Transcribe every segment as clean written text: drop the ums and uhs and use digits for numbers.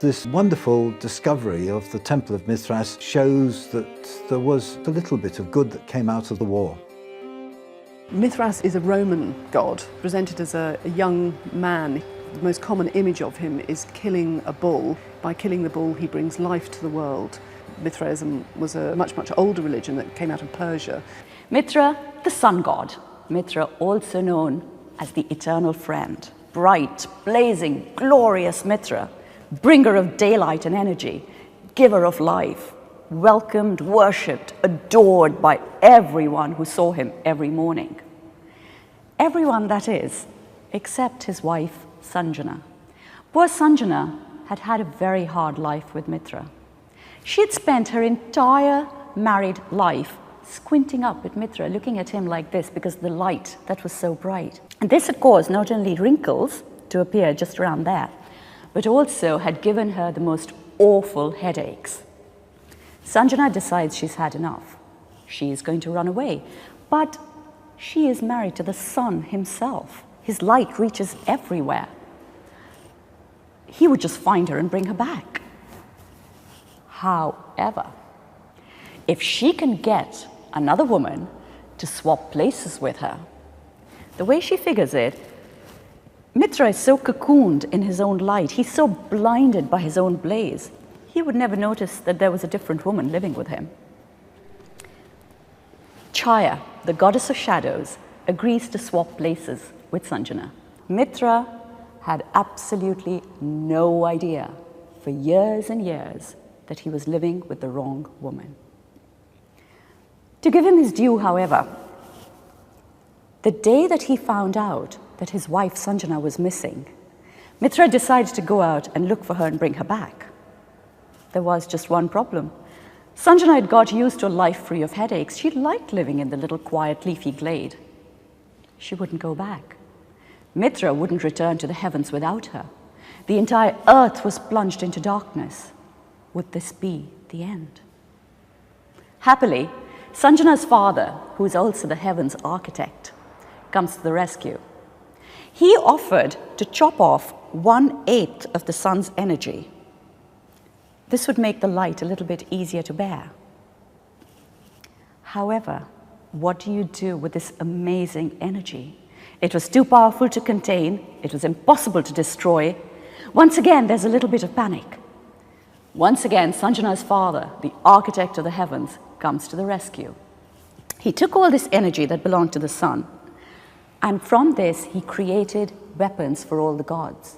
This wonderful discovery of the Temple of Mithras shows that there was a little bit of good that came out of the war. Mithras is a Roman god, presented as a young man. The most common image of him is killing a bull. By killing the bull, he brings life to the world. Mithraism was a much older religion that came out of Persia. Mitra, the sun god. Mitra, also known as the eternal friend. Bright, blazing, glorious Mitra, bringer of daylight and energy, giver of life, welcomed, worshipped, adored by everyone who saw him every morning. Everyone, that is, except his wife, Sanjana. Poor Sanjana had had a very hard life with Mitra. She had spent her entire married life squinting up at Mitra, looking at him like this because of the light that was so bright. And this had caused not only wrinkles to appear just around there, but also had given her the most awful headaches. Sanjana decides she's had enough. She is going to run away, but she is married to the sun himself. His light reaches everywhere. He would just find her and bring her back. However, if she can get another woman to swap places with her, the way she figures it, Mitra is so cocooned in his own light, he's so blinded by his own blaze, he would never notice that there was a different woman living with him. Chaya, the goddess of shadows, agrees to swap places with Sanjana. Mitra had absolutely no idea for years and years that he was living with the wrong woman. To give him his due, however, the day that he found out that his wife Sanjana was missing, Mitra decided to go out and look for her and bring her back. There was just one problem. Sanjana had got used to a life free of headaches. She liked living in the little quiet leafy glade. She wouldn't go back. Mitra wouldn't return to the heavens without her. The entire earth was plunged into darkness. Would this be the end? Happily, Sanjana's father, who is also the heavens architect, comes to the rescue. He offered to chop off 1/8 of the sun's energy. This would make the light a little bit easier to bear. However, what do you do with this amazing energy? It was too powerful to contain. It was impossible to destroy. Once again, there's a little bit of panic. Once again, Sanjana's father, the architect of the heavens, comes to the rescue. He took all this energy that belonged to the sun, and from this, he created weapons for all the gods.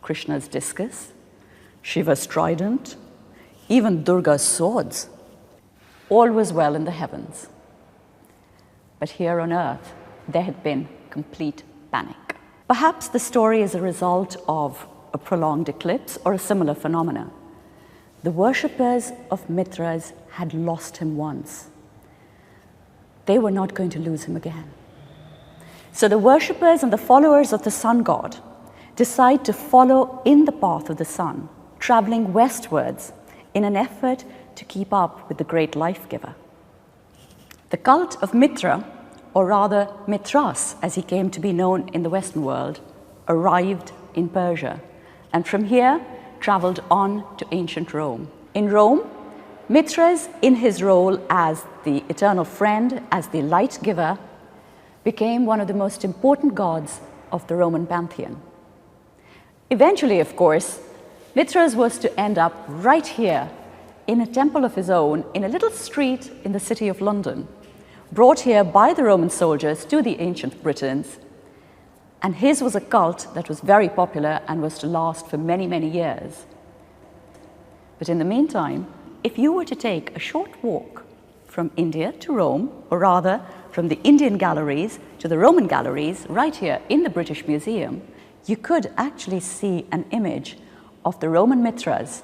Krishna's discus, Shiva's trident, even Durga's swords. All was well in the heavens. But here on earth, there had been complete panic. Perhaps the story is a result of a prolonged eclipse or a similar phenomena. The worshippers of Mithras had lost him once. They were not going to lose him again. So the worshippers and the followers of the sun god decide to follow in the path of the sun, traveling westwards in an effort to keep up with the great life giver. The cult of Mitra, or rather Mithras, as he came to be known in the Western world, arrived in Persia, and from here traveled on to ancient Rome. In Rome, Mithras, in his role as the eternal friend, as the light giver, became one of the most important gods of the Roman pantheon. Eventually, of course, Mithras was to end up right here in a temple of his own in a little street in the city of London, brought here by the Roman soldiers to the ancient Britons. And his was a cult that was very popular and was to last for many, many years. But in the meantime, if you were to take a short walk from India to Rome, or rather from the Indian galleries to the Roman galleries, right here in the British Museum, you could actually see an image of the Roman Mithras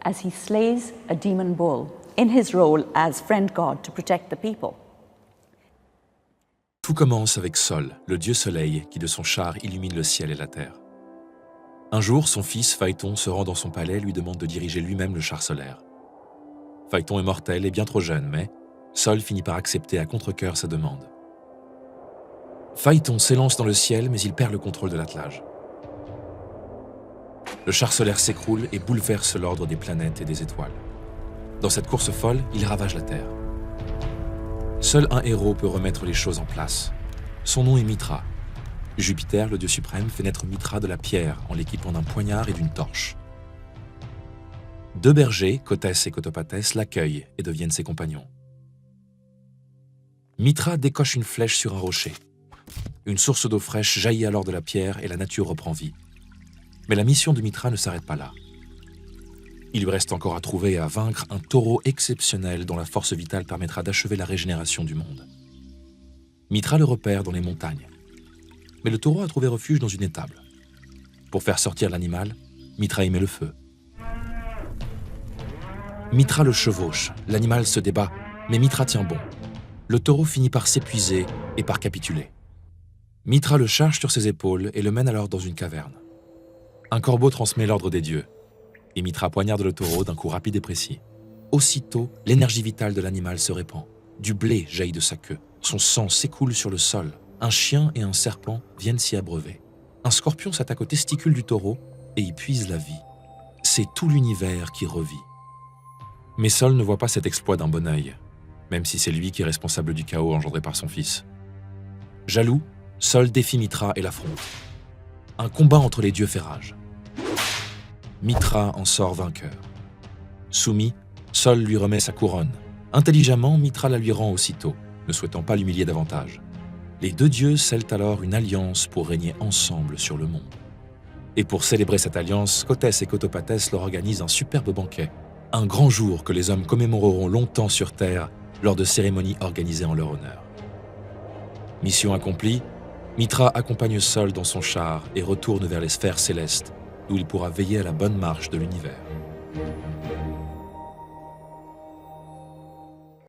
as he slays a demon bull in his role as friend god to protect the people. Tout commence avec Sol, le dieu soleil qui de son char illumine le ciel et la terre. Un jour, son fils Phaéton se rend dans son palais et lui demande de diriger lui-même le char solaire. Phaéton est mortel et bien trop jeune, mais Sol finit par accepter à contre-cœur sa demande. Phaéton s'élance dans le ciel, mais il perd le contrôle de l'attelage. Le char solaire s'écroule et bouleverse l'ordre des planètes et des étoiles. Dans cette course folle, il ravage la Terre. Seul un héros peut remettre les choses en place. Son nom est Mithra. Jupiter, le dieu suprême, fait naître Mithra de la pierre en l'équipant d'un poignard et d'une torche. 2 bergers, Cotès et Cotopatès, l'accueillent et deviennent ses compagnons. Mithra décoche une flèche sur un rocher. Une source d'eau fraîche jaillit alors de la pierre et la nature reprend vie. Mais la mission de Mithra ne s'arrête pas là. Il lui reste encore à trouver et à vaincre un taureau exceptionnel dont la force vitale permettra d'achever la régénération du monde. Mithra le repère dans les montagnes. Mais le taureau a trouvé refuge dans une étable. Pour faire sortir l'animal, Mithra y met le feu. Mithra le chevauche, l'animal se débat, mais Mithra tient bon. Le taureau finit par s'épuiser et par capituler. Mithra le charge sur ses épaules et le mène alors dans une caverne. Un corbeau transmet l'ordre des dieux, et Mithra poignarde le taureau d'un coup rapide et précis. Aussitôt, l'énergie vitale de l'animal se répand. Du blé jaillit de sa queue, son sang s'écoule sur le sol. Un chien et un serpent viennent s'y abreuver. Un scorpion s'attaque aux testicules du taureau et y puise la vie. C'est tout l'univers qui revit. Mais Sol ne voit pas cet exploit d'un bon œil, même si c'est lui qui est responsable du chaos engendré par son fils. Jaloux, Sol défie Mithra et l'affronte. Un combat entre les dieux fait rage. Mithra en sort vainqueur. Soumis, Sol lui remet sa couronne. Intelligemment, Mithra la lui rend aussitôt, ne souhaitant pas l'humilier davantage. Les 2 dieux scellent alors une alliance pour régner ensemble sur le monde. Et pour célébrer cette alliance, Cotès et Cotopatès leur organisent un superbe banquet, un grand jour que les hommes commémoreront longtemps sur Terre lors de cérémonies organisées en leur honneur. Mission accomplie, Mithra accompagne Sol dans son char et retourne vers les sphères célestes, d'où il pourra veiller à la bonne marche de l'univers.